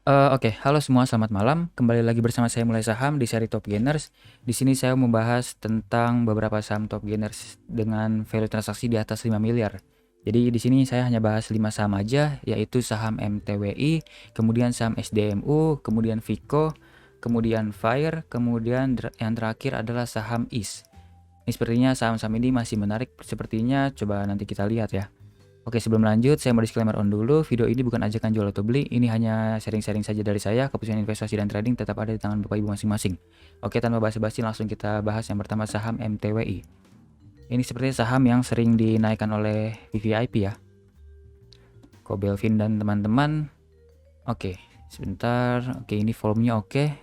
Oke, halo semua, selamat malam. Kembali lagi bersama saya Mulai Saham di seri Top Gainers. Di sini saya membahas tentang beberapa saham Top Gainers dengan value transaksi di atas 5 miliar. Jadi di sini saya hanya bahas 5 saham aja, yaitu saham MTWI, kemudian saham SDMU, kemudian Vico, kemudian Fire, kemudian yang terakhir adalah saham IS. Ini sepertinya saham-saham ini masih menarik, sepertinya coba nanti kita lihat ya. Oke, sebelum lanjut, saya mau disclaimer on dulu. Video ini bukan ajakan jual atau beli. Ini hanya sharing-sharing saja dari saya. Keputusan investasi dan trading tetap ada di tangan Bapak Ibu masing-masing. Oke, tanpa basa-basi langsung kita bahas yang pertama saham MTWI. Ini sepertinya saham yang sering dinaikkan oleh VVIP ya. Ko Belvin dan teman-teman. Oke, sebentar. Oke, ini volumenya oke.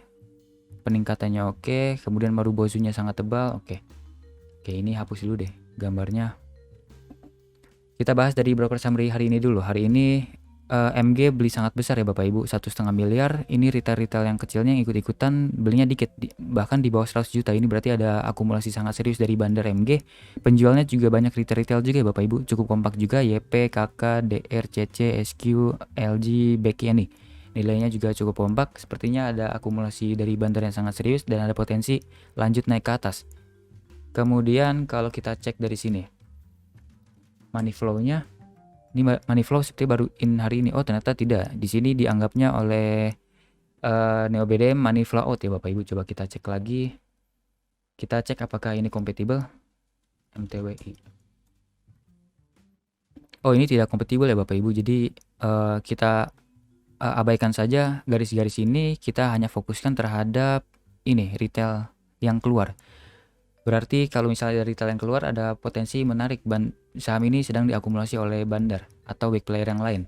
Peningkatannya oke. Kemudian Marubozunya sangat tebal. Oke. Oke, ini hapus dulu deh gambarnya. Kita bahas dari broker summary hari ini dulu. Hari ini MG beli sangat besar ya Bapak Ibu, 1,5 miliar. Ini retail-retail yang kecilnya yang ikut-ikutan belinya dikit, bahkan di bawah 100 juta. Ini berarti ada akumulasi sangat serius dari bandar MG. Penjualnya juga banyak retail-retail juga ya Bapak Ibu, cukup kompak juga. YP, KK, DR, CC, SQ, LG, Becky ini. Nilainya juga cukup kompak. Sepertinya ada akumulasi dari bandar yang sangat serius dan ada potensi lanjut naik ke atas. Kemudian kalau kita cek dari sini, money flow-nya, ini money flow seperti baru in hari ini. Oh, ternyata tidak. Di sini dianggapnya oleh Neo BDM money flow out ya Bapak Ibu. Coba kita cek lagi. Kita cek apakah ini compatible MTWI. Oh, ini tidak compatible ya Bapak Ibu. Jadi kita abaikan saja garis-garis ini. Kita hanya fokuskan terhadap ini retail yang keluar. Berarti kalau misalnya dari retail yang keluar ada potensi menarik, saham ini sedang diakumulasi oleh bandar atau big player yang lain.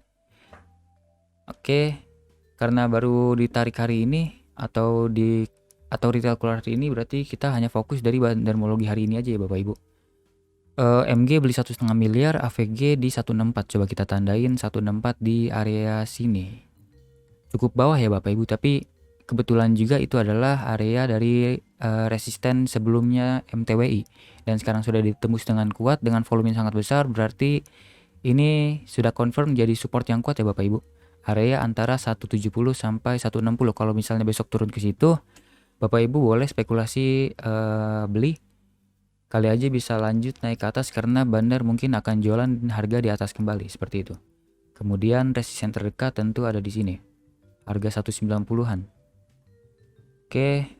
Oke, karena baru ditarik hari ini atau retail keluar hari ini, berarti kita hanya fokus dari bandarmologi hari ini aja ya Bapak Ibu. MG beli 1,5 miliar, AVG di 164. Coba kita tandain 164 di area sini. Cukup bawah ya Bapak Ibu, tapi kebetulan juga itu adalah area dari resisten sebelumnya MTWI dan sekarang sudah ditembus dengan kuat dengan volume yang sangat besar. Berarti ini sudah confirm jadi support yang kuat ya Bapak Ibu. Area antara 170 sampai 160. Kalau misalnya besok turun ke situ, Bapak Ibu boleh spekulasi beli. Kali aja bisa lanjut naik ke atas karena bandar mungkin akan jualan harga di atas kembali seperti itu. Kemudian resisten terdekat tentu ada di sini. Harga 190-an. Oke.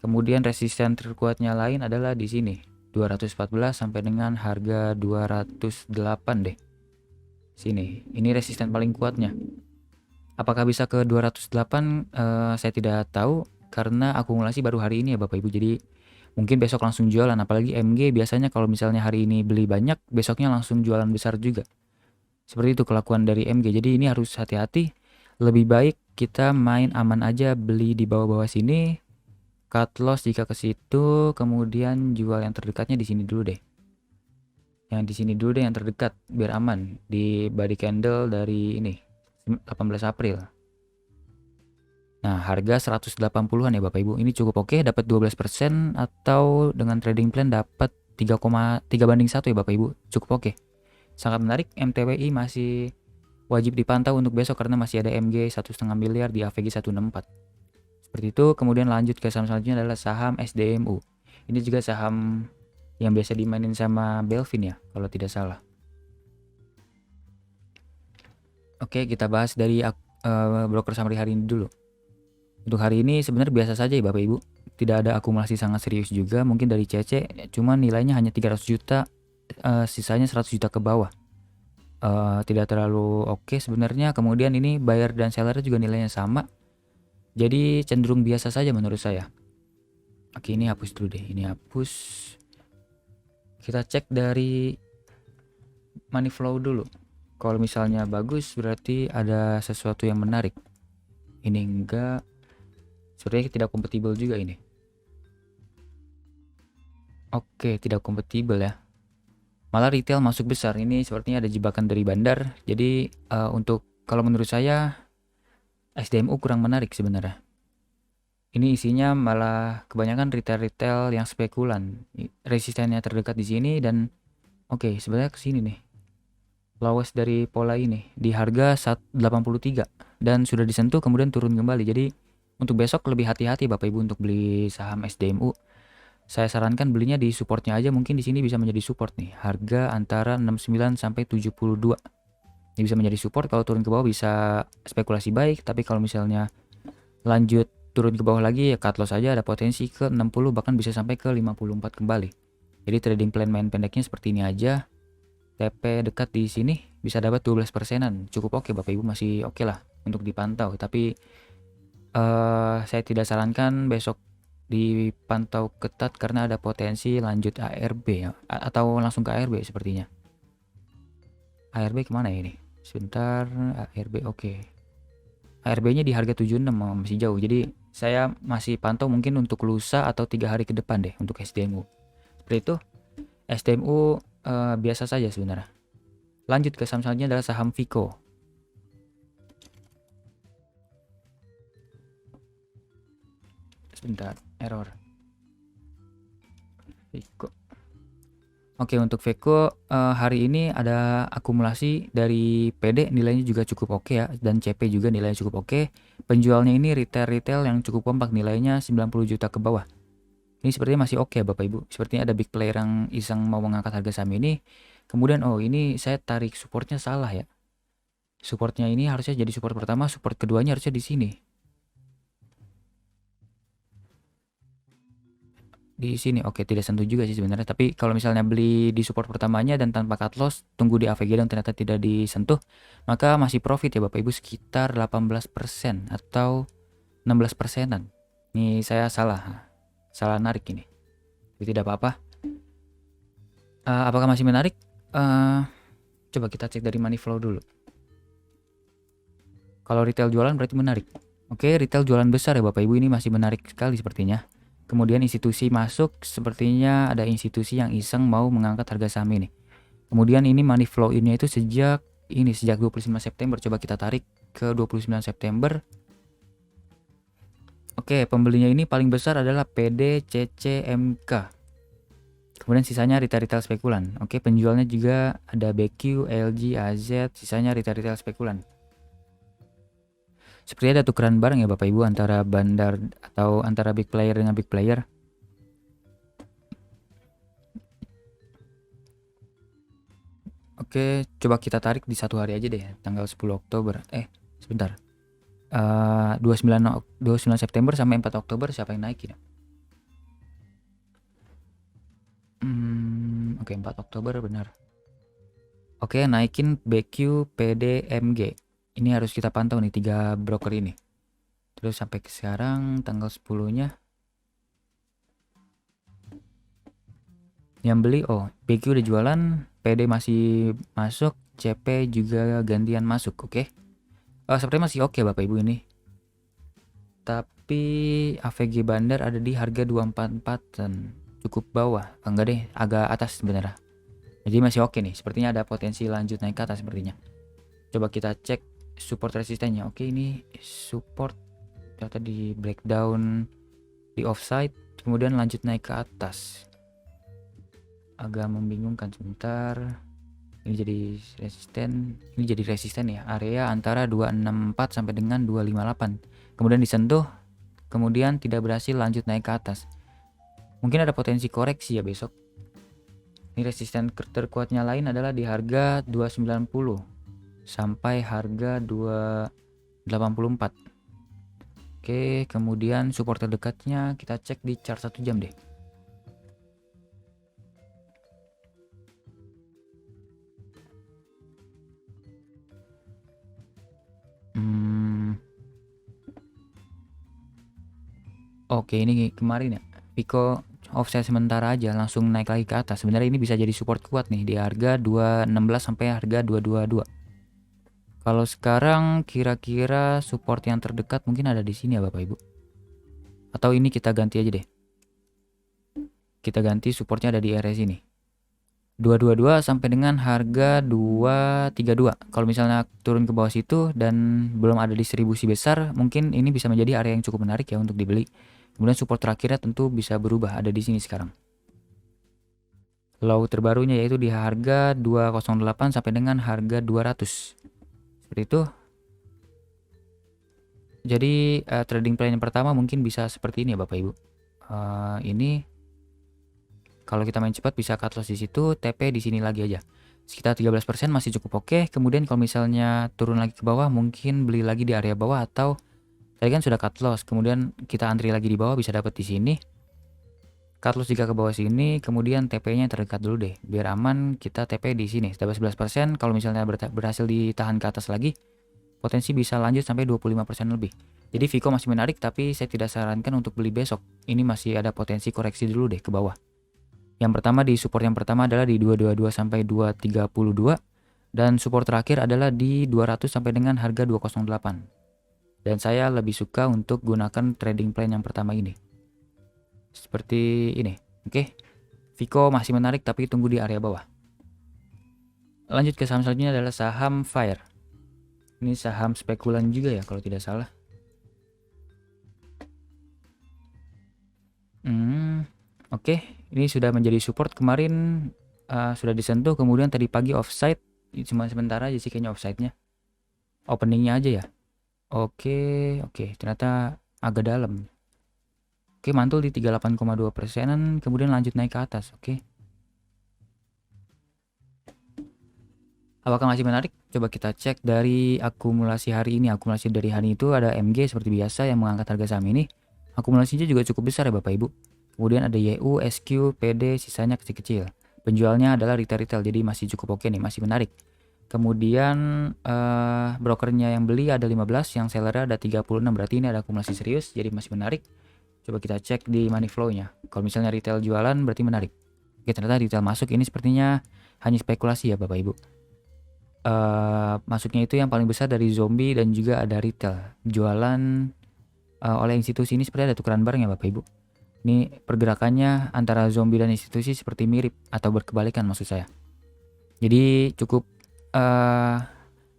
Kemudian resisten terkuatnya lain adalah di sini, 214 sampai dengan harga 208 deh. Sini, ini resisten paling kuatnya. Apakah bisa ke 208? Saya tidak tahu karena akumulasi baru hari ini ya Bapak Ibu. Jadi mungkin besok langsung jualan. Apalagi MG biasanya kalau misalnya hari ini beli banyak, besoknya langsung jualan besar juga. Seperti itu kelakuan dari MG. Jadi ini harus hati-hati. Lebih baik kita main aman aja, beli di bawah-bawah sini. Cut loss jika ke situ, kemudian jual yang terdekatnya di sini dulu deh. Yang di sini dulu deh yang terdekat biar aman di body candle dari ini 18 April. Nah, harga 180-an ya Bapak Ibu. Ini cukup oke, dapat 12% atau dengan trading plan dapat 3,3/1 ya Bapak Ibu. Cukup oke. Sangat menarik. MTWI masih wajib dipantau untuk besok karena masih ada MG 1,5 miliar di AVG 164. Seperti itu. Kemudian lanjut ke saham selanjutnya adalah saham SDMU. Ini juga saham yang biasa dimainin sama Belvin ya kalau tidak salah. Oke, kita bahas dari broker summary hari ini dulu. Untuk hari ini sebenarnya biasa saja ya Bapak Ibu. Tidak ada akumulasi sangat serius juga. Mungkin dari CC cuman nilainya hanya 300 juta, sisanya 100 juta ke bawah. Tidak terlalu oke sebenarnya. Kemudian ini buyer dan seller juga nilainya sama. Jadi cenderung biasa saja menurut saya. Oke, ini hapus dulu deh. Ini hapus. Kita cek dari money flow dulu. Kalau misalnya bagus berarti ada sesuatu yang menarik. Ini enggak. Sepertinya tidak kompatibel juga ini. Oke, tidak kompatibel ya. Malah retail masuk besar. Ini sepertinya ada jebakan dari bandar. Jadi untuk kalau menurut saya SDMU kurang menarik sebenarnya. Ini isinya malah kebanyakan retail-retail yang spekulan. Resistennya terdekat di sini dan oke, sebenarnya ke sini nih. Lowest dari pola ini di harga 83. dan sudah disentuh kemudian turun kembali. Jadi untuk besok lebih hati-hati Bapak Ibu untuk beli saham SDMU. Saya sarankan belinya di supportnya aja, mungkin di sini bisa menjadi support nih. Harga antara 69 sampai 72. Ini bisa menjadi support, kalau turun ke bawah bisa spekulasi baik, tapi kalau misalnya lanjut turun ke bawah lagi ya cut loss aja, ada potensi ke 60 bahkan bisa sampai ke 54 kembali. Jadi trading plan main pendeknya seperti ini aja. TP dekat di sini bisa dapat 12%-an. Cukup oke Bapak Ibu, masih oke lah untuk dipantau. Tapi saya tidak sarankan besok dipantau ketat karena ada potensi lanjut ARB ya, atau langsung ke ARB sepertinya. ARB kemana ya ini? Sebentar, ARB oke. ARB-nya di harga 76 masih jauh. Jadi saya masih pantau mungkin untuk lusa atau 3 hari ke depan deh untuk SDMU. Seperti itu, SDMU biasa saja sebenarnya. Lanjut ke saham selanjutnya adalah saham Vico. Sebentar, error. Vico. Oke, untuk Vico hari ini ada akumulasi dari PD, nilainya juga cukup oke ya, dan CP juga nilainya cukup oke. Penjualnya ini retail yang cukup kompak, nilainya 90 juta ke bawah. Ini sepertinya masih oke Bapak Ibu. Sepertinya ada big player yang iseng mau mengangkat harga saham ini. Kemudian ini saya tarik supportnya salah ya. Supportnya ini harusnya jadi support pertama, support keduanya harusnya di sini. Di sini oke, tidak sentuh juga sih sebenarnya, tapi kalau misalnya beli di support pertamanya dan tanpa cut loss, tunggu di AVG dan ternyata tidak disentuh, maka masih profit ya Bapak Ibu sekitar 18% atau 16%-an. Ini saya salah narik ini. Tapi tidak apa-apa. Apakah masih menarik? Coba kita cek dari money flow dulu. Kalau retail jualan berarti menarik. Oke, retail jualan besar ya Bapak Ibu, ini masih menarik sekali sepertinya. Kemudian institusi masuk, sepertinya ada institusi yang iseng mau mengangkat harga saham ini. Kemudian ini money flow ini itu sejak 29 September. Coba kita tarik ke 29 September. Oke, pembelinya ini paling besar adalah PDCCMK. Kemudian sisanya retail spekulan. Oke, penjualnya juga ada BQ, LG, AZ, sisanya retail spekulan. Seperti ada tukeran barang ya Bapak Ibu antara bandar atau antara big player dengan big player. Oke, coba kita tarik di satu hari aja deh, tanggal 10 Oktober. Sebentar. 29 September sampai 4 Oktober siapa yang naik ya? Oke, 4 Oktober benar. Oke, naikin BQ, PD, MG. Ini harus kita pantau nih 3 broker ini. Terus sampai ke sekarang tanggal 10-nya. Yang beli BQ udah jualan, PD masih masuk, CP juga gantian masuk, oke. Sepertinya masih oke Bapak Ibu ini. Tapi AVG Bandar ada di harga 244-an. Cukup bawah. Enggak deh, agak atas sebenarnya. Jadi masih oke nih, sepertinya ada potensi lanjut naik ke atas sepertinya. Coba kita cek support resistennya. Oke, ini support ternyata di breakdown di offside, kemudian lanjut naik ke atas. Agak membingungkan sebentar. Ini jadi resisten ya. Area antara 264 sampai dengan 258. Kemudian disentuh, kemudian tidak berhasil lanjut naik ke atas. Mungkin ada potensi koreksi ya besok. Ini resisten terkuatnya lain adalah di harga 290 sampai harga 284. Oke, kemudian support terdekatnya kita cek di chart 1 jam deh. Oke, ini kemarin ya, Pico offset sementara aja langsung naik lagi ke atas. Sebenarnya ini bisa jadi support kuat nih di harga 216 sampai harga 222. Kalau sekarang kira-kira support yang terdekat mungkin ada di sini ya Bapak Ibu. Atau ini kita ganti aja deh. Kita ganti supportnya ada di area sini. 222 sampai dengan harga 232. Kalau misalnya turun ke bawah situ dan belum ada distribusi besar, mungkin ini bisa menjadi area yang cukup menarik ya untuk dibeli. Kemudian support terakhirnya tentu bisa berubah, ada di sini sekarang. Low terbarunya yaitu di harga 208 sampai dengan harga 200. Seperti itu. Jadi trading plan yang pertama mungkin bisa seperti ini ya Bapak Ibu. Ini kalau kita main cepat bisa cut loss di situ, TP di sini lagi aja. Sekitar 13% masih cukup oke. Kemudian kalau misalnya turun lagi ke bawah, mungkin beli lagi di area bawah, atau tadi kan sudah cut loss, kemudian kita antri lagi di bawah, bisa dapat di sini. Cut loss jika ke bawah sini, kemudian TP-nya terdekat dulu deh. Biar aman, kita TP di sini. Dapat 11%, kalau misalnya berhasil ditahan ke atas lagi, potensi bisa lanjut sampai 25% lebih. Jadi Vico masih menarik, tapi saya tidak sarankan untuk beli besok. Ini masih ada potensi koreksi dulu deh ke bawah. Yang pertama di support yang pertama adalah di 222 sampai 232, dan support terakhir adalah di 200 sampai dengan harga 208. Dan saya lebih suka untuk gunakan trading plan yang pertama ini. Seperti ini. Oke. Vico masih menarik tapi tunggu di area bawah. Lanjut ke saham selanjutnya adalah saham Fire. Ini saham spekulan juga ya kalau tidak salah. Oke, ini sudah menjadi support kemarin, sudah disentuh, kemudian tadi pagi offside, cuma sementara aja sih kayaknya offside-nya. Openingnya aja ya. Oke, ternyata agak dalam. Oke, mantul di 38,2%-an, kemudian lanjut naik ke atas. Oke. Apakah masih menarik? Coba kita cek dari akumulasi hari ini. Akumulasi dari hari itu ada MG seperti biasa yang mengangkat harga saham ini. Akumulasinya juga cukup besar ya Bapak Ibu. Kemudian ada YU, SQ, PD, sisanya kecil-kecil. Penjualnya adalah retail-retail, jadi masih cukup oke nih, masih menarik. Kemudian brokernya yang beli ada 15, yang sellernya ada 36, berarti ini ada akumulasi serius, jadi masih menarik. Coba kita cek di money flow-nya. Kalau misalnya retail jualan berarti menarik. Oke, ternyata retail masuk, ini sepertinya hanya spekulasi ya Bapak Ibu. Masuknya itu yang paling besar dari zombie dan juga ada retail. Jualan oleh institusi, ini seperti ada tukeran barang ya Bapak Ibu. Ini pergerakannya antara zombie dan institusi seperti mirip atau berkebalikan maksud saya. Jadi cukup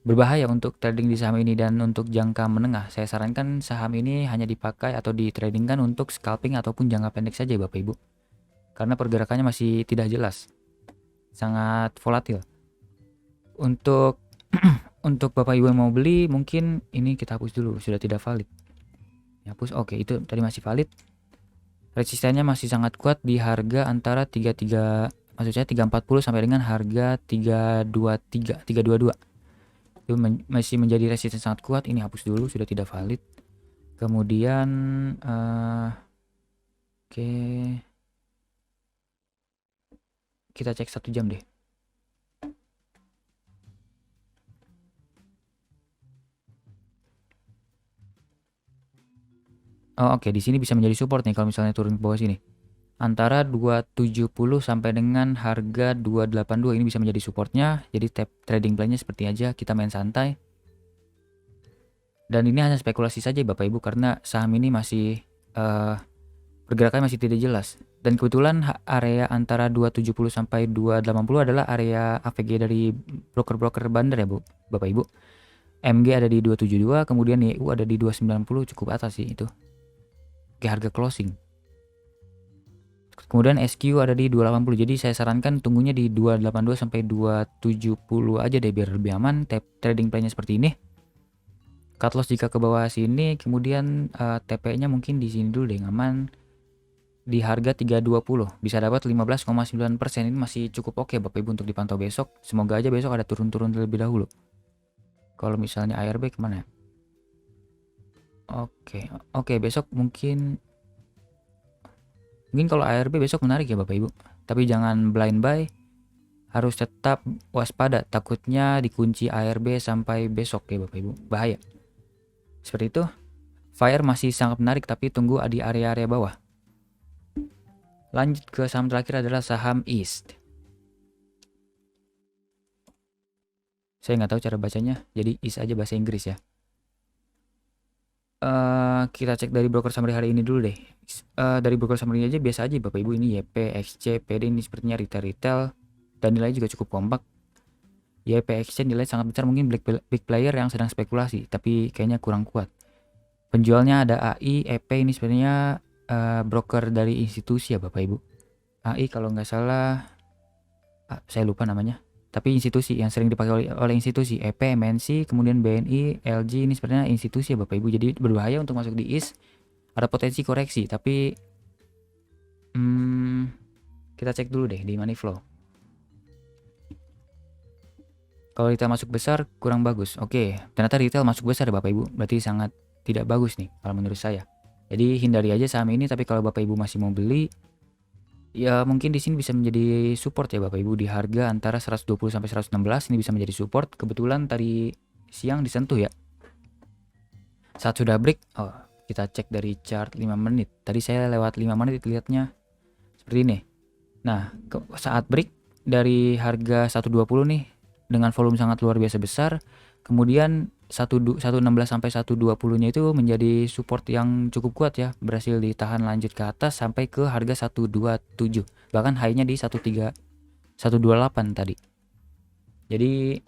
berbahaya untuk trading di saham ini, dan untuk jangka menengah saya sarankan saham ini hanya dipakai atau ditradingkan untuk scalping ataupun jangka pendek saja Bapak Ibu. Karena pergerakannya masih tidak jelas. Sangat volatil. Untuk untuk Bapak Ibu yang mau beli, mungkin ini kita hapus dulu, sudah tidak valid. Hapus. Oke, itu tadi masih valid. Resistennya masih sangat kuat di harga antara 33, maksud saya 340 sampai dengan harga 323, 322. Itu masih menjadi resisten sangat kuat. Ini hapus dulu, sudah tidak valid. Kemudian oke. Kita cek 1 jam deh. Oh, oke, di sini bisa menjadi support nih kalau misalnya turun ke bawah sini. Antara 270 sampai dengan harga 282 ini bisa menjadi supportnya. Jadi trading plan-nya seperti aja, kita main santai. Dan ini hanya spekulasi saja Bapak Ibu, karena saham ini masih pergerakannya masih tidak jelas. Dan kebetulan area antara 270 sampai 280 adalah area AVG dari broker-broker bandar ya Bapak Ibu. MG ada di 272, kemudian YU ada di 290, cukup atas sih itu. Oke, harga closing. Kemudian SQ ada di 280. Jadi saya sarankan tunggunya di 282 sampai 270 aja deh biar lebih aman. Trading plan-nya seperti ini. Cut loss jika ke bawah sini, kemudian TP-nya mungkin di sini dulu deh, aman. Di harga 320 bisa dapat 15,9%. Ini masih cukup oke Bapak Ibu untuk dipantau besok. Semoga aja besok ada turun-turun terlebih dahulu. Kalau misalnya ARB kemana? Oke, besok mungkin kalau ARB besok menarik ya Bapak Ibu. Tapi jangan blind buy. Harus tetap waspada, takutnya dikunci ARB sampai besok ya Bapak Ibu. Bahaya. Seperti itu. Fire masih sangat menarik tapi tunggu di area-area bawah. Lanjut ke saham terakhir adalah saham East. Saya nggak tahu cara bacanya, jadi East aja bahasa Inggris ya. Kita cek dari broker summary hari ini dulu deh. Dari broker summary aja biasa aja Bapak Ibu. Ini YP, XC, PD ini sepertinya retail dan nilainya juga cukup kompak. YP, XC nilai sangat besar, mungkin big player yang sedang spekulasi, tapi kayaknya kurang kuat. Penjualnya ada AI, EP ini sebenarnya broker dari institusi ya Bapak Ibu. AI kalau nggak salah, saya lupa namanya. tapi institusi yang sering dipakai oleh institusi, EP, MNC, kemudian BNI, LG, ini sebenarnya institusi ya Bapak Ibu. Jadi berbahaya untuk masuk di IS. Ada potensi koreksi, tapi kita cek dulu deh di money flow. Kalau retail masuk besar kurang bagus. Oke, ternyata retail masuk besar ya Bapak Ibu. Berarti sangat tidak bagus nih kalau menurut saya. Jadi hindari aja saham ini, tapi kalau Bapak Ibu masih mau beli, ya mungkin di sini bisa menjadi support ya Bapak Ibu, di harga antara 120 sampai 116 ini bisa menjadi support. Kebetulan tadi siang disentuh ya. Saat sudah break, kita cek dari chart 5 menit. Tadi saya lewat 5 menit lihatnya seperti ini. Nah, saat break dari harga 120 nih dengan volume sangat luar biasa besar, kemudian 116 sampai 120-nya itu menjadi support yang cukup kuat ya, berhasil ditahan lanjut ke atas sampai ke harga 127. Bahkan high-nya di 128 tadi. Jadi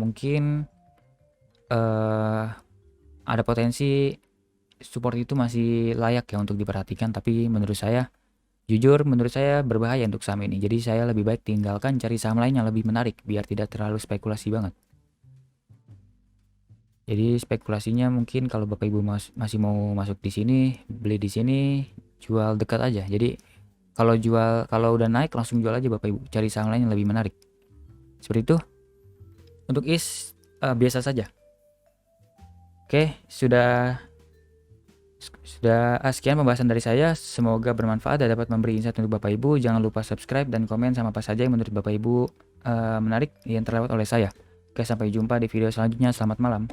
mungkin ada potensi support itu masih layak ya untuk diperhatikan, tapi menurut saya berbahaya untuk saham ini. Jadi saya lebih baik tinggalkan, cari saham lain yang lebih menarik biar tidak terlalu spekulasi banget. Jadi spekulasinya mungkin kalau Bapak Ibu masih mau masuk di sini, beli di sini, jual dekat aja. Jadi kalau udah naik langsung jual aja Bapak Ibu, cari saham lain yang lebih menarik. Seperti itu. Untuk IS biasa saja. Oke, sudah sekian pembahasan dari saya. Semoga bermanfaat dan dapat memberi insight untuk Bapak Ibu. Jangan lupa subscribe dan komen sama apa saja yang menurut Bapak Ibu menarik yang terlewat oleh saya. Oke, sampai jumpa di video selanjutnya. Selamat malam.